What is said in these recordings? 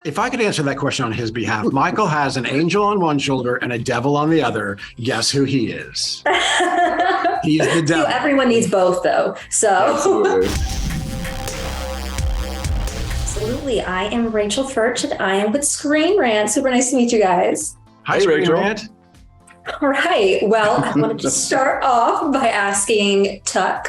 If I could answer that question on his behalf, Michael has an angel on one shoulder and a devil on the other. Guess who he is? He's the devil. Everyone needs both, though. So. Absolutely. I am Rachel Furch, and I am with Screen Rant. Super nice to meet you guys. Hi, Rachel. Rant. All right. Well, I wanted to start off by asking Tuc.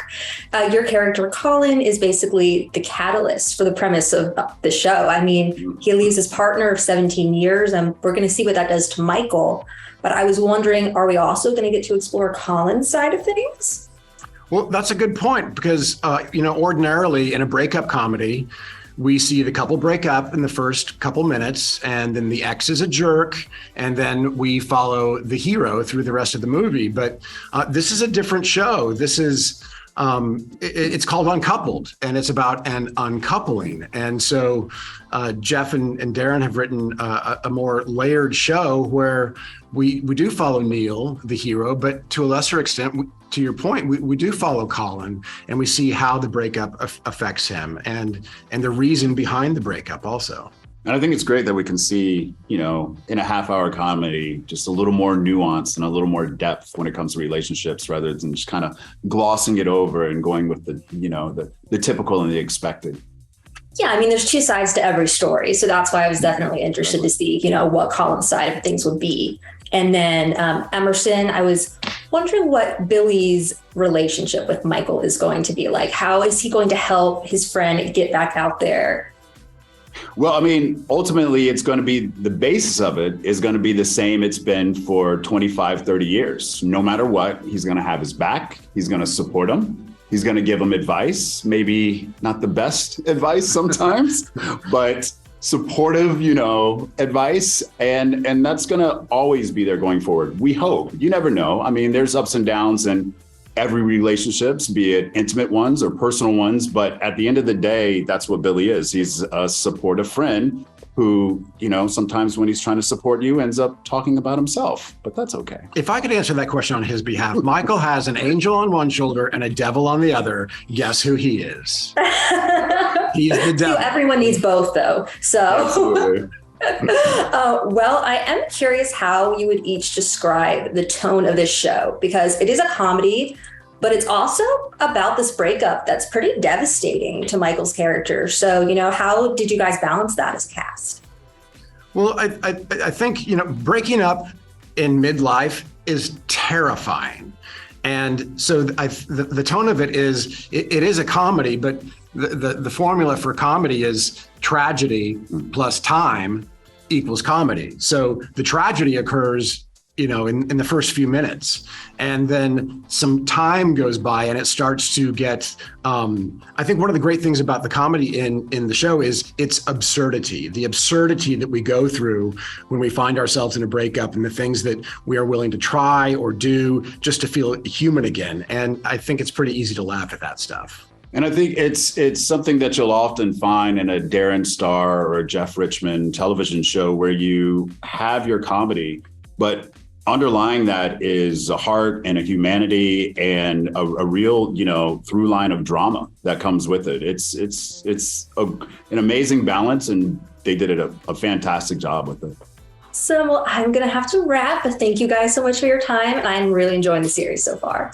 Your character, Colin, is basically the catalyst for the premise of the show. I mean, he leaves his partner of 17 years, and we're going to see what that does to Michael. But I was wondering, are we also going to get to explore Colin's side of things? Well, that's a good point because, ordinarily in a breakup comedy, we see the couple break up in the first couple minutes, and then the ex is a jerk, and then we follow the hero through the rest of the movie. But this is a different show. This is, it's called Uncoupled, and it's about an uncoupling. And so Jeff and Darren have written a more layered show where we do follow Neil, the hero, but to a lesser extent, to your point, we do follow Colin, and we see how the breakup affects him and the reason behind the breakup also. And I think it's great that we can see, in a half-hour comedy, just a little more nuance and a little more depth when it comes to relationships, rather than just kind of glossing it over and going with the typical and the expected. Yeah, I mean, there's two sides to every story. So that's why I was definitely interested to see, what Colin's side of things would be. And then Emerson, I was wondering what Billy's relationship with Michael is going to be like. How is he going to help his friend get back out there? Well, I mean, ultimately, it's going to be the basis of it is going to be the same it's been for 25, 30 years. No matter what, he's going to have his back. He's going to support him. He's going to give him advice, maybe not the best advice sometimes, but supportive, advice. And that's going to always be there going forward. We hope. You never know. I mean, there's ups and downs in every relationships, be it intimate ones or personal ones. But at the end of the day, that's what Billy is. He's a supportive friend who, sometimes when he's trying to support you, ends up talking about himself, but that's okay. If I could answer that question on his behalf, Michael has an angel on one shoulder and a devil on the other. Guess who he is? He's the devil. Everyone needs both, though. So, well, I am curious how you would each describe the tone of this show, because it is a comedy, but it's also about this breakup that's pretty devastating to Michael's character. So, how did you guys balance that as a cast? Well, I think, breaking up in midlife is terrifying. And so the tone of it is, it is a comedy, but the formula for comedy is tragedy plus time equals comedy. So the tragedy occurs in the first few minutes, and then some time goes by and it starts to get, I think one of the great things about the comedy in the show is its absurdity, the absurdity that we go through when we find ourselves in a breakup and the things that we are willing to try or do just to feel human again. And I think it's pretty easy to laugh at that stuff. And I think it's something that you'll often find in a Darren Star or a Jeff Richmond television show where you have your comedy, but underlying that is a heart and a humanity and a real, through line of drama that comes with it. It's an amazing balance, and they did a fantastic job with it. So I'm going to have to wrap, but thank you guys so much for your time, and I'm really enjoying the series so far.